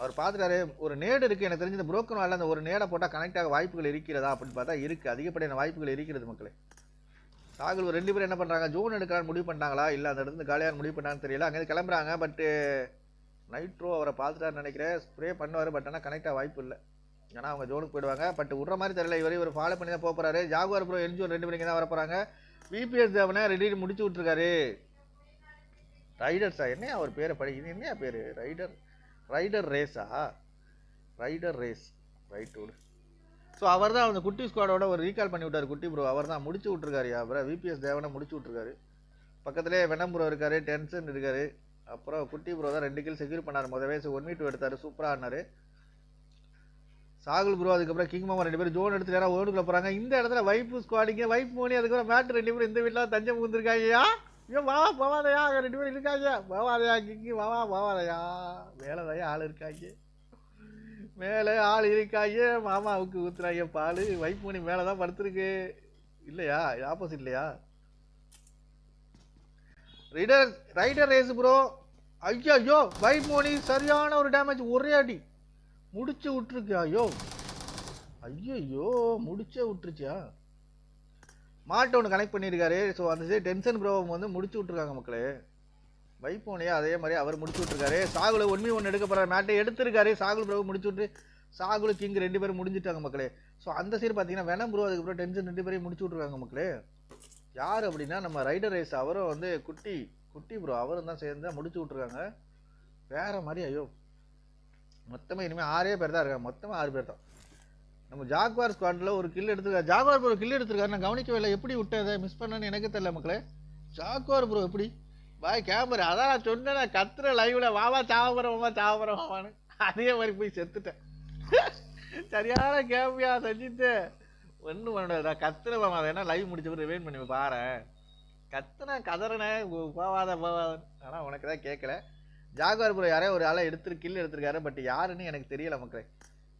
அவர் பார்த்துட்டாரு ஒரு நேடு இருக்குது எனக்கு தெரிஞ்சு இந்த புரோக்கன் வாலில் அந்த ஒரு நேடை போட்டால் கனெக்ட் ஆக வாய்ப்புகள் இருக்கிறதா அப்படின்னு பார்த்தா இருக்குது, அதிகப்படியான வாய்ப்புகள் இருக்கிறது மக்களே. சாகுல் ஒரு 2 பேரும் என்ன பண்ணுறாங்க, ஜோன் எடுக்கலான்னு முடிவு பண்ணிட்டாங்களா இல்லை அந்த இடத்துல காலியாக முடிவு பண்ணான்னு தெரியல. அங்கேருந்து கிளம்புறாங்க. பட்டு நைட்ரோ அவரை பார்த்துட்டாருன்னு நினைக்கிறேன், ஸ்ப்ரே பண்ணுவார். பட் ஆனால் கனெக்ட் ஆக வாய்ப்பு இல்லை, ஏன்னா அவங்க ஜோனுக்கு போயிடுவாங்க. பட் விட்ற மாதிரி தெரியல, இவர் ஃபாலோ பண்ணி தான் போகிறாரு. ஜாகுவார் ப்ரோ என்ஜோ 2 பேரும் தான் வர போகிறாங்க. விபிஎஸ் தேவனை ரெடி முடிச்சு விட்ருக்காரு. ரைடர்ஸா என்ன அவர் பேரை இது என்ன பேர், ரைடர் ரேஸா, ரைடர் ரேஸ் ரைட் விடு. ஸோ அவர் தான் அந்த குட்டி ஸ்குவாடோட ஒரு ரீகால் பண்ணி விட்டார் குட்டி ப்ரோ. அவர் தான் முடிச்சு விட்ருக்காரு. அப்புறம் விபிஎஸ் தேவனை முடிச்சு விட்ருக்காரு. பக்கத்துலேயே வெனம் ப்ரோ இருக்காரு, டென்ஷன் இருக்காரு. அப்புறம் குட்டி ப்ரோ தான் 2 கில் செக்யூர் பண்ணார். முதவே 1v2 எடுத்தார், சூப்பராக ஆனார் சாகுல் ப்ரோ. அதுக்கப்புறம் கிங் மாமா 2 பேரும் ஜோன் எடுத்து நேராக ஓடுக்குள்ள போகிறாங்க. இந்த இடத்துல வைப்பு ஸ்குவாடிங்க, வைப் மோனி, அதுக்கப்புறம் மேட் 2 பேரும் இந்த வீட்டில் தஞ்சம் புகுந்துருக்காங்கயா. ஐயோ மாவா போவாதையா, அங்கே 2 பேரும் இருக்காங்க. போவாதையா கிங்கி மாவா போவாதையா, மேலே ஆள் இருக்காங்க, மேலே ஆள் இருக்காங்க. மாமாவுக்கு ஊத்துறாங்க பால். வைப் மோனி மேலே தான் படுத்துருக்கு இல்லையா, ஆப்போசிட் இல்லையா. Rider race bro. ஐயோ வைப் மோனி சரியான ஒரு டேமேஜ், ஒரே அடி முடிச்சு விட்டுருக்கியா. ஐயோ முடிச்சே விட்டுருச்சியா. மாட்டை ஒன்று கனெக்ட் பண்ணியிருக்காரு. ஸோ அந்த சைடு டென்ஷன் ப்ரோவை வந்து முடிச்சு விட்ருக்காங்க மக்களே. வைப்போனையா அதே மாதிரி அவர் முடிச்சு விட்ருக்காரு. சாகுல 1v1 எடுக்க போகிறார், மேட்டை எடுத்திருக்காரு. சாகுல் ப்ரோவை முடிச்சு விட்டு சாகுலு கிங் 2 பேரும் முடிஞ்சிட்டாங்க மக்களே. ஸோ அந்த சைடு பார்த்தீங்கன்னா வெனம் ப்ரோ அதுக்கப்புறம் டென்ஷன் 2 பேரையும் முடிச்சு விட்ருக்காங்க மக்களே. யார் அப்படின்னா நம்ம ரைடர் ரேஸ் அவரும் வந்து குட்டி ப்ரோ அவரும் தான் சேர்ந்து தான் முடிச்சு விட்ருக்காங்க. வேறு மாதிரி. ஐயோ மொத்தமாக இனிமேல் 6 பேர் தான் இருக்காங்க, மொத்தமாக 6 பேர் தான். நம்ம ஜாக்வார் ஸ்குவாடில் ஒரு கில் எடுத்துருக்காரு. ஜாக்வார் ப்ரோ கில் எடுத்துருக்காரு, நான் கவனிக்கவே இல்லை. எப்படி விட்டதை மிஸ் பண்ணேன்னு எனக்கு தெரியல மக்களே. ஜாக்வார் ப்ரோ எப்படி பாய் கேமரா, அதான் நான் சொன்னேன், நான் கத்துற லைவ்ல வாவா சாவறோமான்னு அதே மாதிரி போய் செத்துட்டேன். சரியான கேமியா செஞ்சுட்டு ஒன்றும் பண்ண நான் கத்துற மாமா. வேணா லைவ் முடிச்சப்போ ரிவைன் பண்ணி பாரு, கத்துன கதறனேன் போவாத. ஆனால் உனக்கு தான் கேட்கல. ஜாக்வார் ப்ரோ யாரையோ ஒரு ஆளை கில் எடுத்திருக்காரு. பட் யாருன்னு எனக்கு தெரியல மக்களே.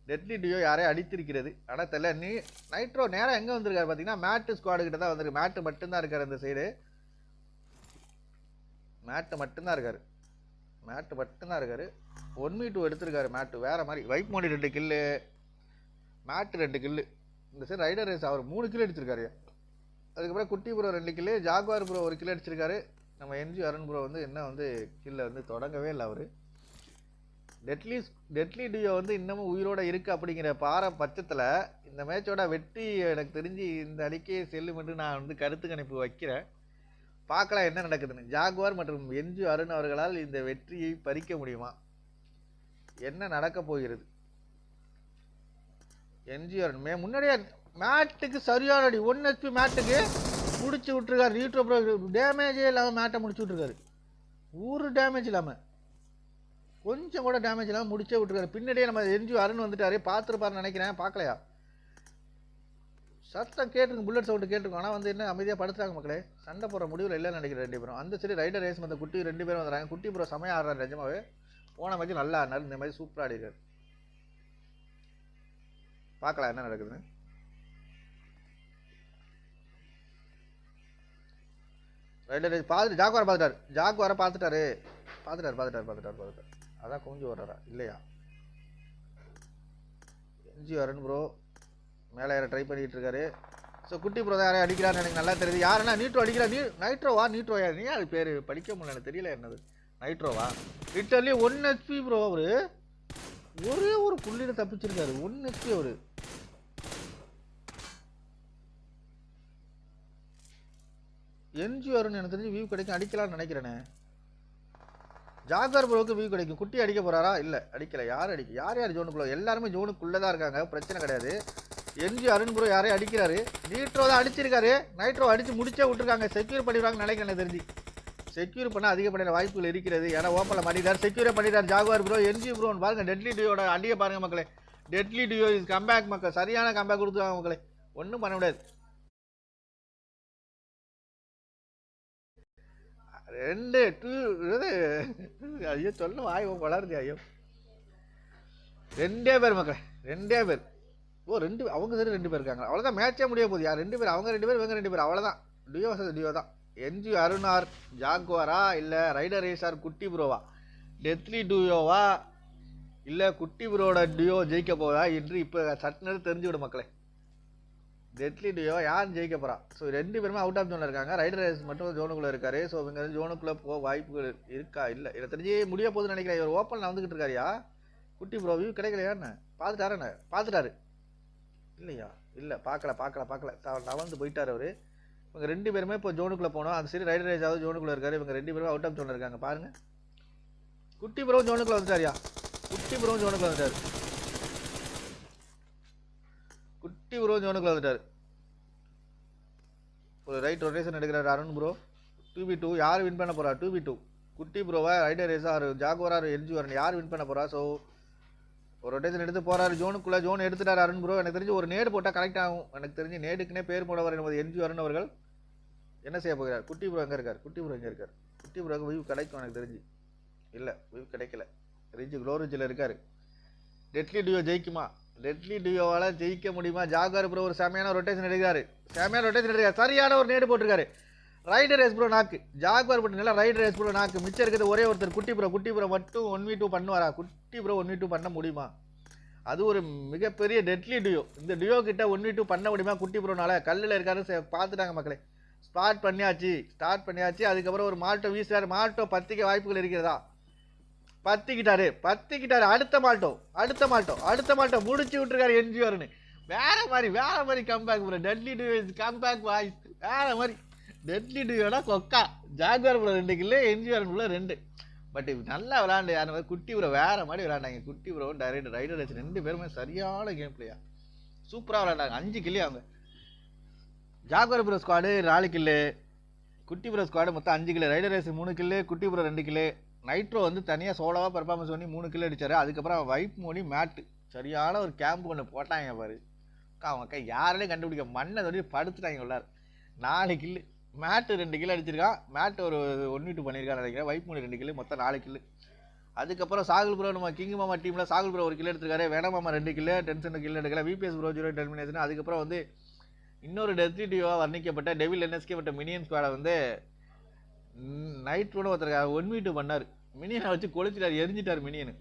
டெட்லி டியோ யாரையும் அடித்திருக்கிறது ஆனால் தெரியல. நைட்ரோ நேரம் எங்கே வந்திருக்காரு பார்த்தீங்கன்னா மேட்டு ஸ்குவாடு கிட்ட தான் வந்திருக்கு. மேட்டு மட்டும்தான் இருக்காரு அந்த சைடு, மேட்டு மட்டும்தான் இருக்காரு. 1v2 எடுத்திருக்காரு மேட்டு, வேற மாதிரி. வைப் மோடி 2 கில்லு, மேட்டு 2 கில்லு. இந்த சைடு ரைடர் ரேஸ் அவர் 3 கில் அடிச்சிருக்காரு. அதுக்கப்புறம் குட்டி ப்ரோ 2 கில்லு, ஜாக்வார் ப்ரோ 1 கில் அடிச்சிருக்காரு. நம்ம என்ஜி அருண் ப்ரோ வந்து என்ன வந்து கில்லை வந்து தொடங்கவே இல்லை. அவர் டெட்லி டியோ வந்து இன்னமும் உயிரோட இருக்குது அப்படிங்கிற பட்சத்தில் இந்த மேட்சோட வெற்றி எனக்கு தெரிஞ்சு இந்த அணிக்கே செல்லும் என்று நான் வந்து கருத்து கணிப்பு வைக்கிறேன். பார்க்கலாம் என்ன நடக்குதுன்னு. ஜாக்வார் மற்றும் என்ஜி அருண் அவர்களால் இந்த வெற்றியை பறிக்க முடியுமா, என்ன நடக்க போகிறது. என்ஜி அருண் முன்னாடியே மேட்டுக்கு சரியான அடி 1 HP மேட்டுக்கு முடிச்சு விட்டுருக்காரு. ரீட்ரோ ப்ரோ டேமேஜே இல்லாமல் மேட்டை முடிச்சு விட்ருக்காரு. ஒரு டேமேஜ் இல்லாமல், கொஞ்சம் கூட டேமேஜ் இல்லாமல் முடிச்சே விட்டுருக்காரு. பின்னாடியே நம்ம என்ஜி அருண் வந்துட்டாரு, பார்த்துருப்பாருன்னு நினைக்கிறேன். பார்க்கலையா, சத்தம் கேட்டுருக்கு, புல்லட் சவுண்டு கேட்டுருக்கோம். ஆனால் வந்து என்ன அமைதியாக படுத்துறாங்க மக்களே. சண்டை போகிற முடிவில் இல்லைன்னு நினைக்கிறேன் 2 பேரும். அந்த சரி ரைடர் ரேஸ் அந்த குட்டி 2 பேரும் வந்துடுறாங்க. குட்டி ப்ரோ செமையாக ஆடுறாரு நிஜமாவே. போன மாதிரி நல்லா ஆடினார், இந்த மாதிரி சூப்பராக ஆடிருக்காரு. பார்க்கலாம் என்ன நடக்குதுன்னு. ரைடர் ரேஸ் பார்த்துட்டு ஜாக்வாரை பார்த்துட்டாரு. அதான் கொஞ்சம் வர்றாரா இல்லையா. என்ஜி அருண் ப்ரோ மேலே யாரை ட்ரை பண்ணிகிட்டு இருக்காரு. ஸோ குட்டி ப்ரோ தான் யாரையும் அடிக்கிறான்னு எனக்கு நல்லா தெரியுது. யாருன்னா நீட்ரோ அடிக்கிறா. நீட்ரோவா நீ அது பேர் படிக்க முடியல எனக்கு தெரியல என்னது. நைட்ரோவா லிட்டர்லி 1 HP ப்ரோ. அவரு ஒரே ஒரு புள்ளியில் தப்பிச்சிருக்காரு. 1 HP அவரு. என்ஜி அருண் எனக்கு தெரிஞ்சு வியூ கிடைக்கும், அடிக்கலாம்னு நினைக்கிறேனே. ஜாக்வார் ப்ரோவுக்கு வியூ கிடைக்கும். குட்டி அடிக்க போறாரா, இல்லை அடிக்கல. யார் ஜோனுக்குள்ள, எல்லாருமே ஜோனுக்குள்ளே தான் இருக்காங்க, பிரச்சனை கிடையாது. என்ஜி அருண் ப்ரோ யாரையும் அடிக்கிறாரு. நீட்ரோ தான் அடிச்சிருக்காரு. நைட்ரோ அடிச்சு முடிச்சே விட்டுருக்காங்க. செக்யூர் பண்ணிடுவாங்க நினைக்கிறேன் எனக்கு தெரிஞ்சு. செக்யூர் பண்ண அதிகப்படியான வாய்ப்புகள் இருக்கிறது. ஏன்னா ஓப்பனில் மாட்டிட்டார், செக்யூரே பண்ணிட்டார் ஜாக்வார் ப்ரோ. என்ஜி ப்ரோன்னு பாருங்க, டெட்லி டியோட அடியை பாருங்க மக்களே. டெட்லி டியோ இஸ் கம்பேக் மக்கள், சரியான கம்பேக் கொடுத்துருவாங்க மக்களே. ஒன்றும் பண்ண முடியாது. 2 ஐயோ சொல்ல வாய் வளருது. ஐயோ 2 பேர் மக்களே, 2 பேர். ஓ 2 அவங்க சரி 2 பேர் இருக்காங்க. அவ்வளோதான், மேட்சே முடிய போகுது. யார் 2 பேர், அவங்க 2 பேர், இவங்க 2 பேர், அவ்வளோதான். டியோ வசதி டியோ தான். என்ஜி அருணார் ஜாக்வாரா இல்லை ரைடர் ரேஸார் குட்டி ப்ரோவா, டெத்லி டியோவா, இல்லை குட்டி ப்ரோட டியோ ஜெயிக்க போதா என்று இப்போ சட்டுன்னு தெரிஞ்சு விடும் மக்களே. டெட்லி டியோ யார் ஜெயிக்க போகிறா? ஸோ 2 பேருமே அவுட் ஆஃப் ஜோனில் இருக்காங்க. ரைடர் ரேஸ் மட்டும் ஜோனுக்குள்ளே இருக்காரு. ஸோ இவங்க ஜோனுக்குள்ளே போக வாய்ப்புகள் இருக்கா? இல்லை, எனக்கு தெரிஞ்சு முடிய போகுதுன்னு நினைக்கிறேன். இவர் ஓப்பனில் வந்துக்கிட்டு இருக்காரியா? குட்டி ப்ரோ வியூ கிடைக்கலையான்னு பார்த்துட்டாருண்ணே? பார்த்துட்டாரு இல்லையா? இல்லை, பார்க்கல நவந்து போயிட்டார் அவர். இவங்க 2 பேருமே இப்போ ஜோனுக்குள்ளே போனோம். அந்த சரி ரைடர் ரேஸாவது ஜோனுக்குள்ளே இருக்காரு. இவங்க 2 பேருமே அவுட் ஆஃப் ஜோனில் இருக்காங்க பாருங்கள். குட்டி ப்ரோ ஜோனுக்குள்ளே வந்துட்டாரியா? குட்டி ப்ரோ ஜோனுக்குள்ளே வந்துட்டார். குட்டி ப்ரோ ஜோனுக்குள்ளே வந்துட்டார். ஒரு ரைட் ரொட்டேஷன் எடுக்கிறார் அருண் ப்ரோ. 2v2 யார் வின் பண்ண போகிறா? 2v2 குட்டி ப்ரோவா ரைடர் ரேஸா ஜாகுவாரா எல்ஜி வரணும் யார் வின் பண்ண போகிறா? ஸோ ஒரு ரொட்டேஷன் எடுத்து போகிறாரு ஜோனுக்குள்ளே. ஜோன் எடுத்துட்டார் அருண் ப்ரோ. எனக்கு தெரிஞ்சு ஒரு நேடு போட்டால் கனெக்ட் ஆகும். எனக்கு தெரிஞ்சு நேடுக்குன்னே பேர் போட வர எல்ஜி வரணும் அவர்கள் என்ன செய்ய போகிறார்? குட்டி ப்ரோ எங்கே இருக்கார்? குட்டி ப்ரோ எங்கே இருக்கார்? குட்டி ப்ரோக்கு வியூ கிடைக்கும் எனக்கு தெரிஞ்சு. இல்லை, வியூ கிடைக்கல. ரிஜ் க்ளோ ரிஜில் இருக்கார். டெட்லி டியோ ஜெயிக்குமா? டெட்லி டியோவால் ஜெயிக்க முடியுமா? ஜாகுவார் ப்ரோ ஒரு செமையான ரொட்டேஷன் எடுக்கிறாரு. சரியான ஒரு நேடு போட்டிருக்காரு. ரைடர் ரேஸ் ப்ரோ நாக்கு. ஜாகுவார் போட்டு ரைடர் ரேஸ் ப்ரோ நாக்கு. மிச்சம் இருக்கிறது ஒரே ஒருத்தர் குட்டி ப்ரோ மட்டும் 1v2 பண்ணுவாரா? குட்டி ப்ரோ 1v2 பண்ண முடியுமா? அது ஒரு மிகப்பெரிய டெட்லி டியோ. இந்த டியோ கிட்ட 1v2 பண்ண முடியுமா குட்டி ப்ரோனால? கல்லில் இருக்காரு பார்த்துட்டாங்க மக்களே. ஸ்டார்ட் பண்ணியாச்சு. அதுக்கப்புறம் ஒரு மால்ட்டோ வீசுறாரு. மால்ட்டோ பத்திக்க வாய்ப்புகள் இருக்கிறதா? பத்திக்கிட்டாரு. அடுத்த மால்ட்டோ முடிச்சு விட்டுருக்காரு என்ஜிஆர்னு. வேற மாதிரி comeback bro. Deadly duo comeback voice வேற மாதிரி. டெட்லி டியோட கொக்கா. Jaguar bro 2 kill, NGR 2. But நல்லா விளையாண்டு யார் மாதிரி குட்டி ப்ரோ வேற மாதிரி விளையாண்டாங்க. குட்டி ப்ரோ ரைடர் ரேஸ் 2 பேருமே சரியான கேம் பிளேயா சூப்பராக விளையாண்டாங்க. 5 கில்லு அவங்க. ஜாகுவார் ப்ரோ ஸ்குவாடு 4 கில்லு, குட்டி ப்ரோ ஸ்குவாடு மொத்தம் 5 கில்லு. ரைடர் ரேஸ் 3 கில்லு, குட்டி ப்ரோ 2 கில்லு. நைட்ரோ வந்து தனியாக சோலோவாக பர்ஃபார்மன்ஸ் பண்ணி 3 கில்லு அடித்தார். அதுக்கப்புறம் வைப் மோனி மேட்டு சரியான ஒரு கேம்ப் ஒன்று போட்டாங்க பாரு. அவங்க யாராலையும் கண்டுபிடிக்க மண்ணை சொல்லி படுத்துட்டாங்க உள்ளார். 4 கில்லு. மேட்டு 2 கில்லு அடிச்சிருக்கான். மேட்டு ஒரு 1v2 பண்ணியிருக்கான்னு நினைக்கிறேன். வைப் மோனி 2 கில்லு, மொத்தம் 4 கில்லு. அதுக்கப்புறம் சாகுல் ப்ரோ நம்ம கிங் மாமா டீமில் சாகுல் ப்ரோ 1 கில்லு எடுத்திருக்காரு. வேணா மாமா 2 கில்லு, டென்ஷன் கில்லு எடுக்கல. VBS bro 0 termination. அதுக்கப்புறம் வந்து இன்னொரு டெத்லி டியோவாக வர்ணிக்கப்பட்ட டெவில் என்எஸ்கே மற்றும் மினியன் ஸ்குவாடை வந்து நைட் கூட ஒருத்தருக்காரு 1v2 பண்ணார். மினியனை வச்சு கொளுத்திட்டார், எரிஞ்சிட்டார் மினியனு.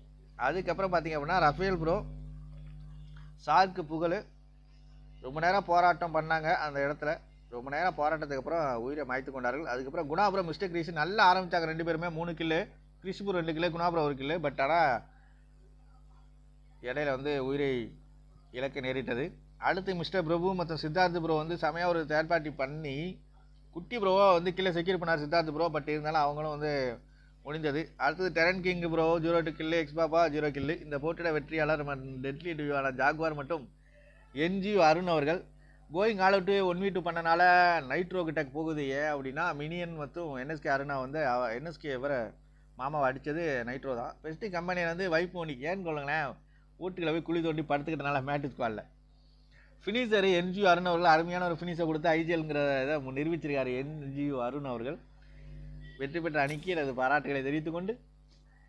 அதுக்கப்புறம் பார்த்தீங்க அப்படின்னா ரஃபேல் ப்ரோ சார்க்கு புகழ் ரொம்ப நேரம் போராட்டம் பண்ணாங்க அந்த இடத்துல. ரொம்ப நேரம் போராட்டத்துக்கு அப்புறம் உயிரை மாய்த்து கொண்டார்கள். அதுக்கப்புறம் குணாபுரம் மிஸ்டர் கிரீஸ் நல்லா ஆரம்பித்தாங்க 2 பேருமே. 3 கில்லு, கிறிஸ்பூர் 2 கில்லு, குணாபுரம் 1 கில்லு. பட் ஆனால் இடையில வந்து உயிரை இழக்க நேரிட்டது. அடுத்து மிஸ்டர் பிரபு மற்றும் சித்தார்த் ப்ரோ வந்து செமையாக ஒரு தேர்ட் பார்ட்டி பண்ணி குட்டி ப்ரோவா வந்து கில்லை செக்யூர் பண்ணார் சித்தார்த் ப்ரோ. பட் இருந்தாலும் அவங்களும் வந்து முடிந்தது. அடுத்தது டெரன் கிங் ப்ரோ 0 கில்லு, எக்ஸ்பாபா 0 கில்லு. இந்த போட்டியோட வெற்றியாளர் டெட்லி டியோவான ஜாகுவார் மற்றும் என்ஜி அருண் அவர்கள் கோயிங் ஆல் அவுட்டு 1v2 பண்ணனால நைட்ரோ கிட்ட போகுது. ஏன் அப்படின்னா மினியன் மற்றும் என்எஸ்கே அருணா வந்து என்எஸ்கே வர மாமாவை அடித்தது நைட்ரோ தான். பெஸ்ட்டு கம்பெனியை வந்து வைப் மோனி ஏன்னு கொள்ளுங்களேன் வீட்டுக்குள்ள போய் குழி தோண்டி படுத்துக்கிட்டனால மேட்டு ஸ்குவாடில் ஃபினிஷர் என்ஜி அருண் அவர்கள் அருமையான ஒரு ஃபினிஷை கொடுத்து ஐஜிஎல்ங்கிற இதை நிரூபிச்சிருக்காரு என்ஜி அருண் அவர்கள். வெற்றி பெற்ற அணிக்கு எனது பாராட்டுகளை தெரிவித்துக் கொண்டு